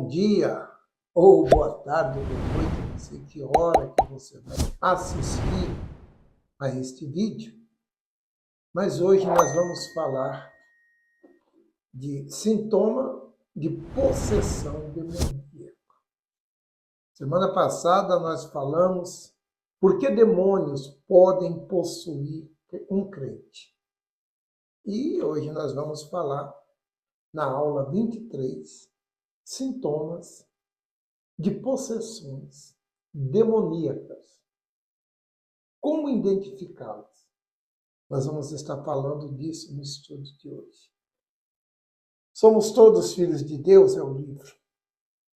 Bom dia, ou boa tarde, ou boa noite, não sei que hora que você vai assistir a este vídeo, mas hoje nós vamos falar de sintoma de possessão demoníaca. Semana passada nós falamos por que demônios podem possuir um crente. E hoje nós vamos falar, na aula 23, sintomas de possessões demoníacas. Como identificá-las? Nós vamos estar falando disso no estudo de hoje. Somos todos filhos de Deus, é o livro.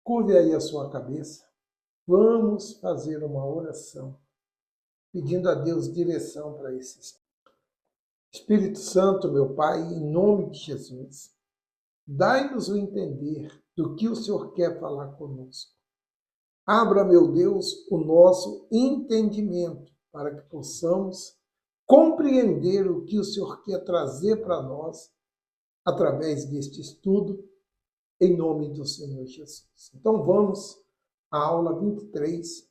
Curve aí a sua cabeça. Vamos fazer uma oração, pedindo a Deus direção para esse estudo. Espírito Santo, meu Pai, em nome de Jesus, dai-nos o entender do que o Senhor quer falar conosco. Abra, meu Deus, o nosso entendimento para que possamos compreender o que o Senhor quer trazer para nós através deste estudo, em nome do Senhor Jesus. Então vamos à aula 23,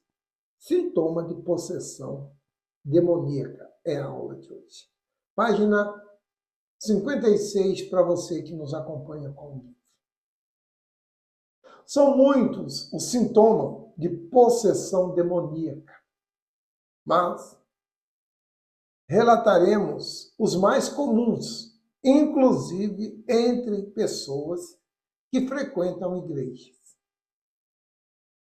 sintoma de possessão demoníaca, é a aula de hoje. Página 56 para você que nos acompanha com o livro. São muitos os sintomas de possessão demoníaca, mas relataremos os mais comuns, inclusive entre pessoas que frequentam igrejas.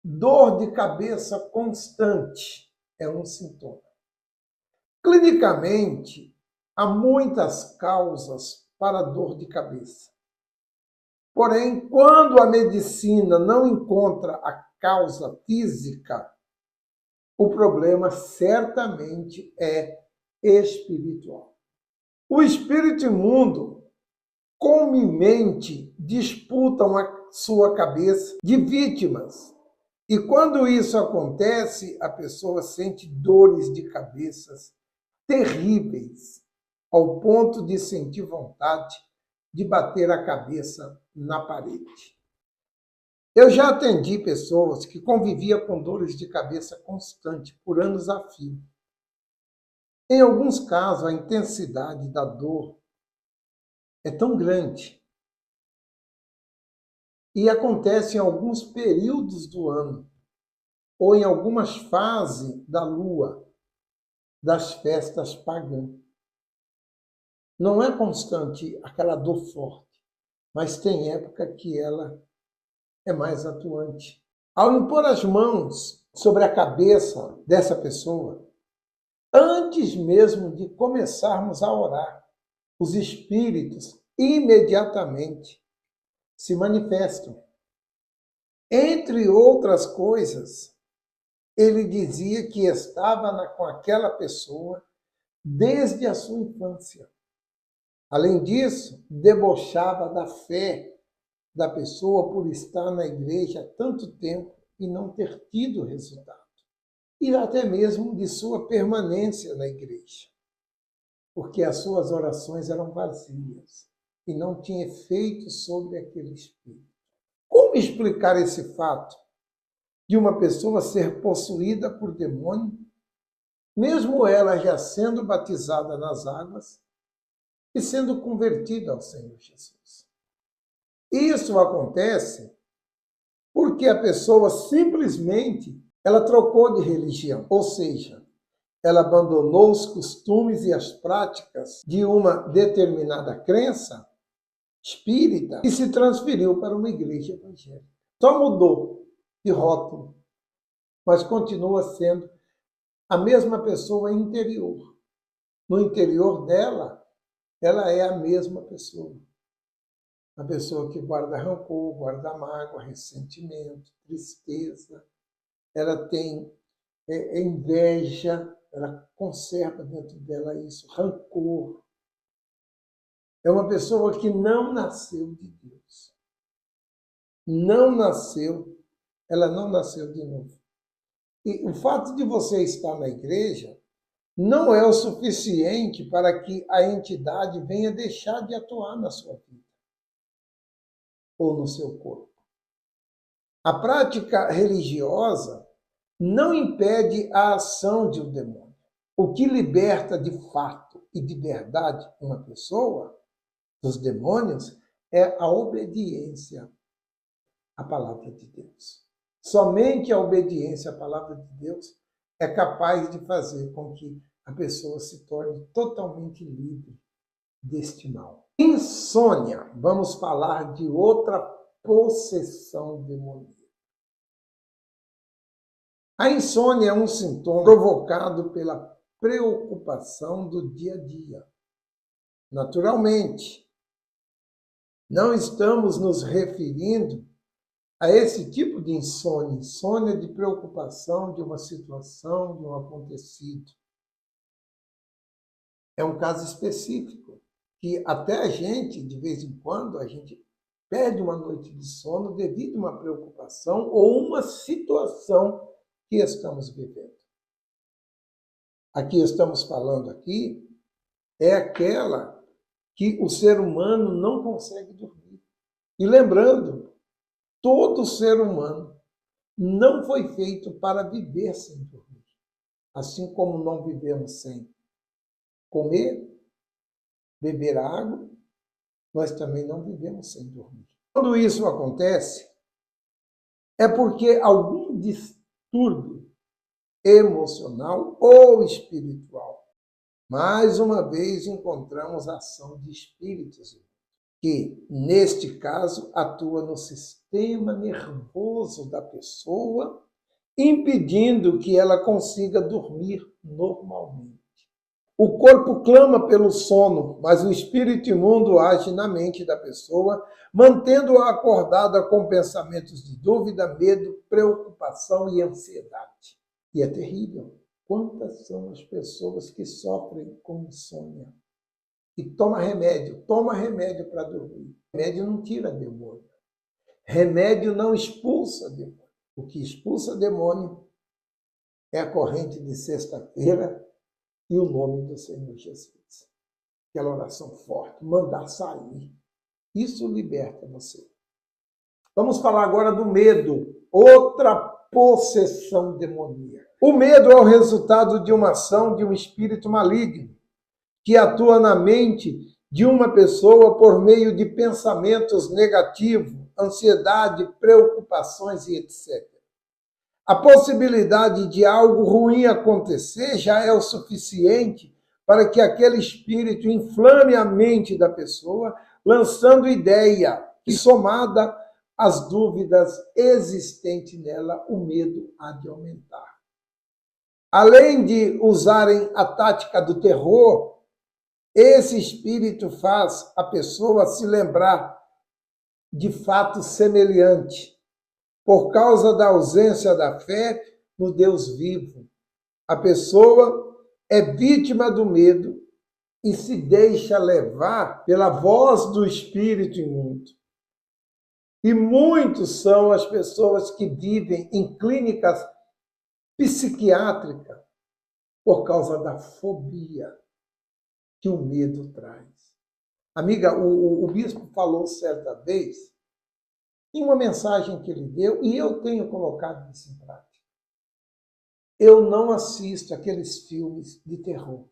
Dor de cabeça constante é um sintoma. Clinicamente, há muitas causas para dor de cabeça. Porém, quando a medicina não encontra a causa física, o problema certamente é espiritual. O espírito imundo, comumente, disputam a sua cabeça de vítimas. E quando isso acontece, a pessoa sente dores de cabeças terríveis, ao ponto de sentir vontade de bater a cabeça na parede. Eu já atendi pessoas que conviviam com dores de cabeça constante por anos a fio. Em alguns casos, a intensidade da dor é tão grande e acontece em alguns períodos do ano ou em algumas fases da lua das festas pagãs. Não é constante aquela dor forte, mas tem época que ela é mais atuante. Ao impor as mãos sobre a cabeça dessa pessoa, antes mesmo de começarmos a orar, os espíritos imediatamente se manifestam. Entre outras coisas, ele dizia que estava com aquela pessoa desde a sua infância. Além disso, debochava da fé da pessoa por estar na igreja há tanto tempo e não ter tido resultado. E até mesmo de sua permanência na igreja, porque as suas orações eram vazias e não tinha efeito sobre aquele espírito. Como explicar esse fato de uma pessoa ser possuída por demônio, mesmo ela já sendo batizada nas águas e sendo convertida ao Senhor Jesus? Isso acontece porque a pessoa simplesmente ela trocou de religião, ou seja, ela abandonou os costumes e as práticas de uma determinada crença espírita e se transferiu para uma igreja evangélica. Só mudou de rótulo, mas continua sendo a mesma pessoa interior. No interior dela, ela é a mesma pessoa. A pessoa que guarda rancor, guarda mágoa, ressentimento, tristeza. Ela tem inveja, ela conserva dentro dela isso, rancor. É uma pessoa que não nasceu de Deus. Ela não nasceu de novo. E o fato de você estar na igreja não é o suficiente para que a entidade venha deixar de atuar na sua vida ou no seu corpo. A prática religiosa não impede a ação de um demônio. O que liberta de fato e de verdade uma pessoa dos demônios é a obediência à palavra de Deus. Somente a obediência à palavra de Deus é capaz de fazer com que a pessoa se torne totalmente livre deste mal. Insônia. Vamos falar de outra possessão demoníaca. A insônia é um sintoma provocado pela preocupação do dia a dia. Naturalmente, não estamos nos referindo a esse tipo de insônia, insônia de preocupação de uma situação, de um acontecido. É um caso específico, que até a gente, de vez em quando, a gente perde uma noite de sono devido a uma preocupação ou uma situação que estamos vivendo. Aqui estamos falando aqui é aquela que o ser humano não consegue dormir. E lembrando, todo ser humano não foi feito para viver sem dormir. Assim como não vivemos sem comer, beber água, nós também não vivemos sem dormir. Quando isso acontece, é porque algum distúrbio emocional ou espiritual. Mais uma vez encontramos a ação de espíritos que, neste caso, atua no sistema nervoso da pessoa, impedindo que ela consiga dormir normalmente. O corpo clama pelo sono, mas o espírito imundo age na mente da pessoa, mantendo-a acordada com pensamentos de dúvida, medo, preocupação e ansiedade. E é terrível. Quantas são as pessoas que sofrem com insônia? E toma remédio para dormir. Remédio não tira demônio. Remédio não expulsa demônio. O que expulsa demônio é a corrente de sexta-feira e o nome do Senhor Jesus. Aquela oração forte, mandar sair. Isso liberta você. Vamos falar agora do medo. Outra possessão demoníaca. O medo é o resultado de uma ação de um espírito maligno que atua na mente de uma pessoa por meio de pensamentos negativos, ansiedade, preocupações e etc. A possibilidade de algo ruim acontecer já é o suficiente para que aquele espírito inflame a mente da pessoa, lançando ideia e, somada às dúvidas existentes nela, o medo há de aumentar. Além de usarem a tática do terror, esse espírito faz a pessoa se lembrar de fatos semelhantes, por causa da ausência da fé no Deus vivo. A pessoa é vítima do medo e se deixa levar pela voz do espírito imundo. E muitos são as pessoas que vivem em clínicas psiquiátricas por causa da fobia que o medo traz. Amiga, o bispo falou certa vez, em uma mensagem que ele deu, e eu tenho colocado isso em prática. Eu não assisto aqueles filmes de terror.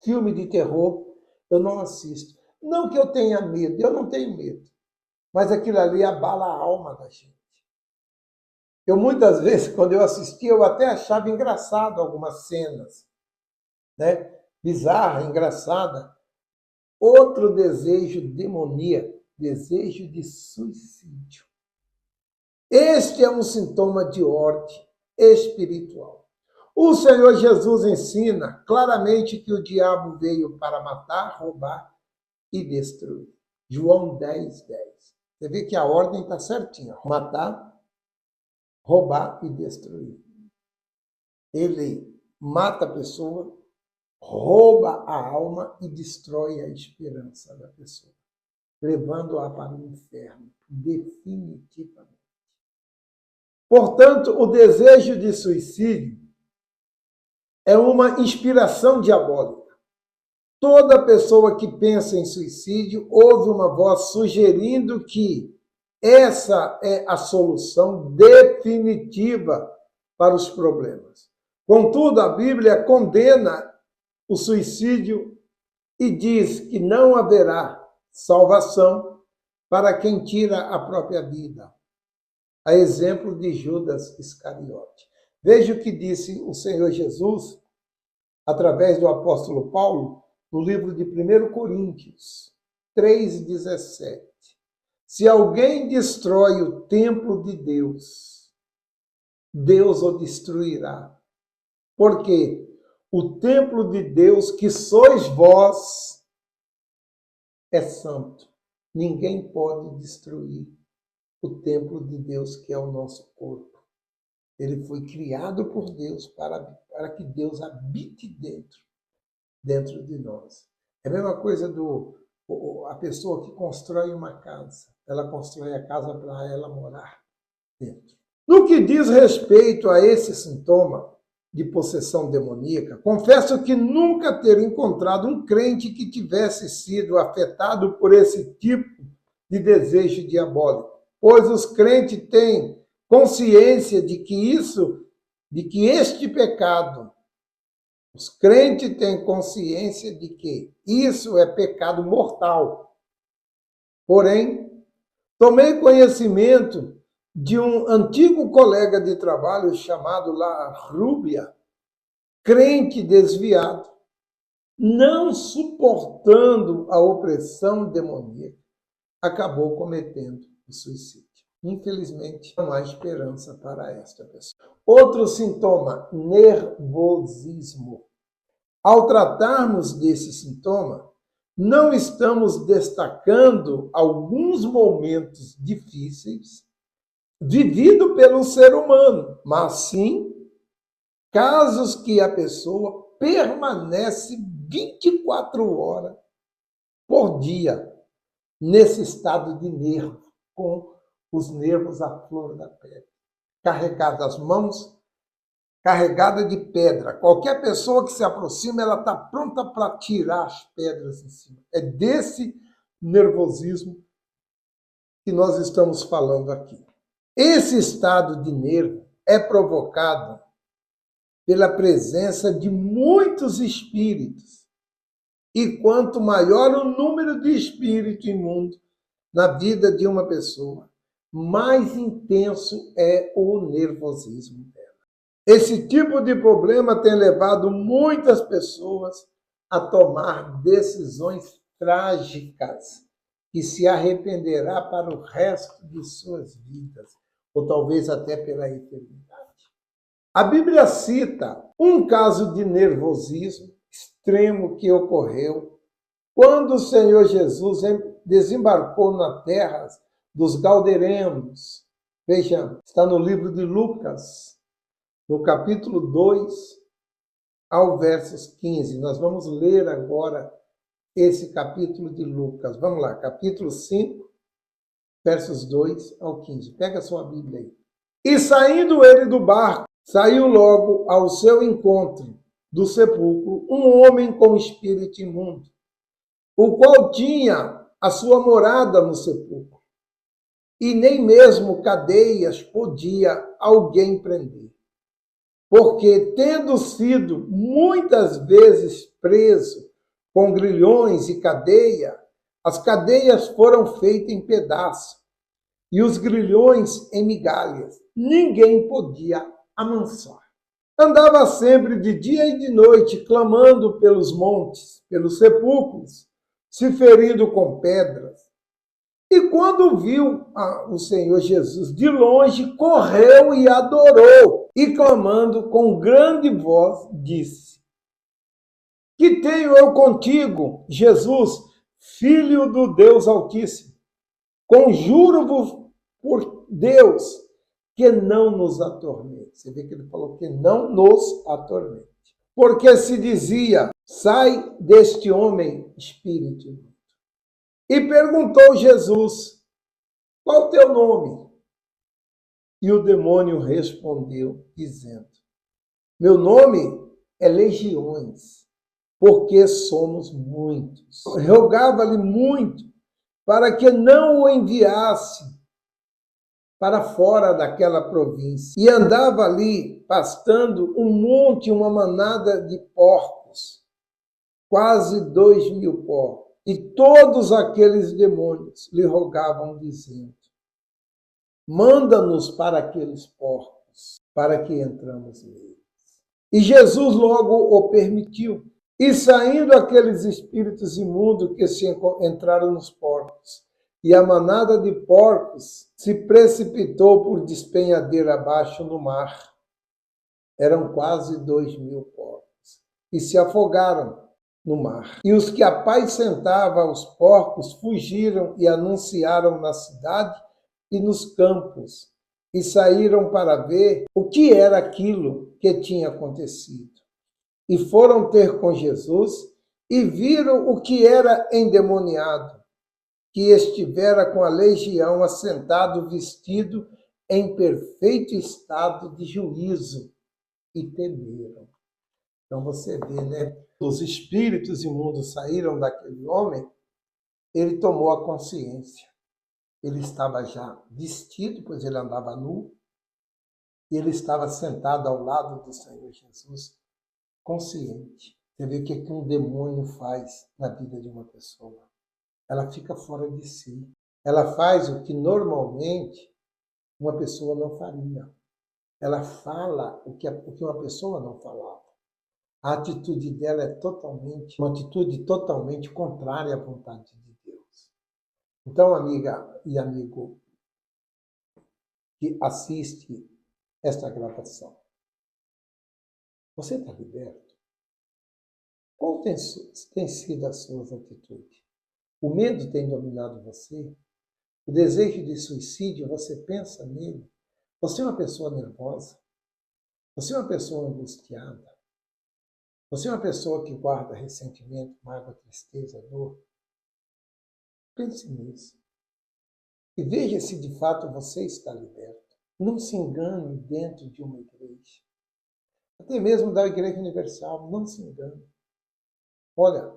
Filme de terror, eu não assisto. Não que eu tenha medo, eu não tenho medo. Mas aquilo ali abala a alma da gente. Eu muitas vezes, quando eu assistia, eu até achava engraçado algumas cenas, né? Bizarra, engraçada. Outro desejo demoníaco, desejo de suicídio. Este é um sintoma de ordem espiritual. O Senhor Jesus ensina claramente que o diabo veio para matar, roubar e destruir. João 10:10. Você vê que a ordem está certinha. Matar, roubar e destruir. Ele mata a pessoa, rouba a alma e destrói a esperança da pessoa, levando-a para o inferno, definitivamente. Portanto, o desejo de suicídio é uma inspiração diabólica. Toda pessoa que pensa em suicídio ouve uma voz sugerindo que essa é a solução definitiva para os problemas. Contudo, a Bíblia condena o suicídio e diz que não haverá salvação para quem tira a própria vida. A exemplo de Judas Iscariote. Veja o que disse o Senhor Jesus, através do apóstolo Paulo, no livro de 1 Coríntios 3,17. Se alguém destrói o templo de Deus, Deus o destruirá. Porque o templo de Deus, que sois vós, é santo. Ninguém pode destruir o templo de Deus, que é o nosso corpo. Ele foi criado por Deus para que Deus habite dentro de nós. É a mesma coisa a pessoa que constrói uma casa. Ela constrói a casa para ela morar dentro. No que diz respeito a esse sintoma de possessão demoníaca, confesso que nunca ter encontrado um crente que tivesse sido afetado por esse tipo de desejo diabólico, pois os crentes têm consciência de que este pecado, os crentes têm consciência de que isso é pecado mortal. Porém, tomei conhecimento de um antigo colega de trabalho chamado La Rúbia, crente desviado, não suportando a opressão demoníaca, acabou cometendo o suicídio. Infelizmente, não há esperança para esta pessoa. Outro sintoma, nervosismo. Ao tratarmos desse sintoma, não estamos destacando alguns momentos difíceis vividos pelo ser humano, mas sim casos que a pessoa permanece 24 horas por dia nesse estado de nervo, com os nervos à flor da pele, carregada as mãos, carregada de pedra. Qualquer pessoa que se aproxima, ela está pronta para tirar as pedras em cima. É desse nervosismo que nós estamos falando aqui. Esse estado de nervo é provocado pela presença de muitos espíritos. E quanto maior o número de espíritos imundos na vida de uma pessoa, mais intenso é o nervosismo dela. Esse tipo de problema tem levado muitas pessoas a tomar decisões trágicas que se arrependerá para o resto de suas vidas, ou talvez até pela eternidade. A Bíblia cita um caso de nervosismo extremo que ocorreu quando o Senhor Jesus desembarcou na terra dos Gadarenos. Veja, está no livro de Lucas, no capítulo 2, ao versos 15. Nós vamos ler agora esse capítulo de Lucas. Vamos lá, capítulo 5, versos 2 ao 15. Pega a sua Bíblia aí. E saindo ele do barco, saiu logo ao seu encontro do sepulcro um homem com espírito imundo, o qual tinha a sua morada no sepulcro, e nem mesmo cadeias podia alguém prender, porque, tendo sido muitas vezes preso com grilhões e cadeia, as cadeias foram feitas em pedaços, e os grilhões em migalhas. Ninguém podia amansar. Andava sempre de dia e de noite, clamando pelos montes, pelos sepulcros, se ferindo com pedras. E quando viu o Senhor Jesus de longe, correu e adorou, e clamando com grande voz, disse: Que tenho eu contigo, Jesus, Filho do Deus Altíssimo? Conjuro-vos por Deus que não nos atormente. Você vê que ele falou que não nos atormente. Porque se dizia: sai deste homem, espírito. E perguntou Jesus: qual o teu nome? E o demônio respondeu, dizendo: meu nome é Legiões, porque somos muitos. Rogava-lhe muito para que não o enviasse para fora daquela província. E andava ali pastando um monte, uma manada de porcos, quase 2.000 porcos. E todos aqueles demônios lhe rogavam, dizendo: manda-nos para aqueles porcos, para que entramos neles. E Jesus logo o permitiu. E saindo aqueles espíritos imundos que se entraram nos porcos, e a manada de porcos se precipitou por despenhadeira abaixo no mar. Eram quase 2.000 porcos. E se afogaram no mar. E os que apacentavam os porcos fugiram e anunciaram na cidade e nos campos, e saíram para ver o que era aquilo que tinha acontecido. E foram ter com Jesus e viram o que era endemoniado, que estivera com a legião assentado, vestido em perfeito estado de juízo, e temeram. Então você vê, né? Os espíritos imundos saíram daquele homem, ele tomou a consciência. Ele estava já vestido, pois ele andava nu, e ele estava sentado ao lado do Senhor Jesus, consciente. Você vê o que um demônio faz na vida de uma pessoa. Ela fica fora de si. Ela faz o que normalmente uma pessoa não faria. Ela fala o que uma pessoa não falava. A atitude dela é uma atitude totalmente contrária à vontade de Deus. Então, amiga e amigo que assiste esta gravação, você está liberto? Qual tem sido as suas atitudes? O medo tem dominado você? O desejo de suicídio, você pensa nele? Você é uma pessoa nervosa? Você é uma pessoa angustiada? Você é uma pessoa que guarda ressentimento, mágoa, tristeza, dor? Pense nisso. E veja se de fato você está liberto. Não se engane dentro de uma igreja. Até mesmo da Igreja Universal, não se engane. Olha,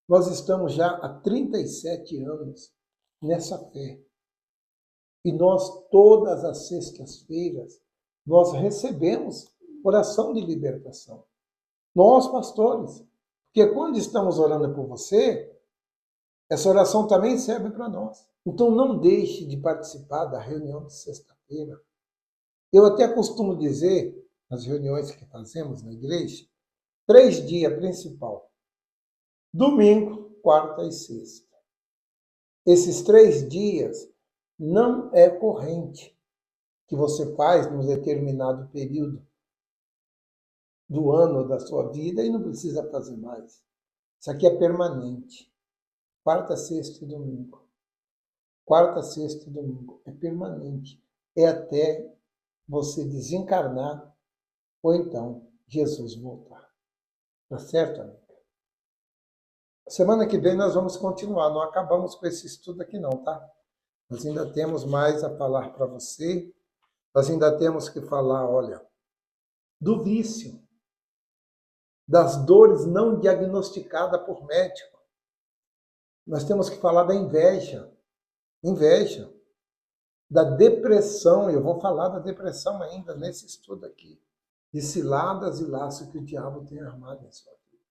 nós estamos já há 37 anos nessa fé. E nós, todas as sextas-feiras, nós recebemos oração de libertação. Nós, pastores. Porque quando estamos orando por você, essa oração também serve para nós. Então não deixe de participar da reunião de sexta-feira. Eu até costumo dizer, nas reuniões que fazemos na igreja, 3 dias principal. Domingo, quarta e sexta. Esses 3 dias não é corrente que você faz num determinado período do ano da sua vida e não precisa fazer mais. Isso aqui é permanente. Quarta, sexta e domingo. Quarta, sexta e domingo. É permanente. É até você desencarnar ou então Jesus voltar. Tá certo, amiga? Semana que vem nós vamos continuar. Não acabamos com esse estudo aqui não, tá? Nós ainda temos mais a falar para você. Nós ainda temos que falar, olha, do vício, das dores não diagnosticadas por médico. Nós temos que falar da inveja, da depressão. Eu vou falar da depressão ainda nesse estudo aqui, de ciladas e laços que o diabo tem armado em sua vida.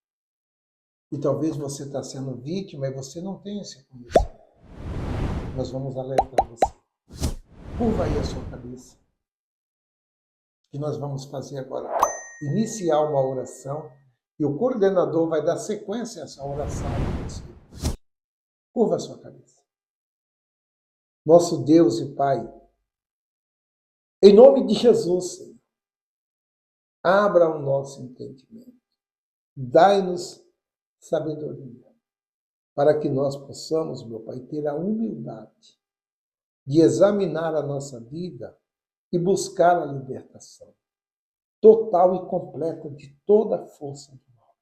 E talvez você está sendo vítima e você não tem esse conhecimento. Nós vamos alertar você. Curva aí a sua cabeça. Que nós vamos fazer agora, iniciar uma oração, e o coordenador vai dar sequência a essa oração. Curva a sua cabeça. Nosso Deus e Pai, em nome de Jesus, Senhor, abra o nosso entendimento. Dai-nos sabedoria, para que nós possamos, meu Pai, ter a humildade de examinar a nossa vida e buscar a libertação total e completa de toda a força do mal,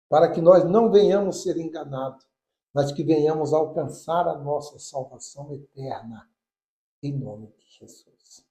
para que nós não venhamos ser enganados, mas que venhamos alcançar a nossa salvação eterna, em nome de Jesus.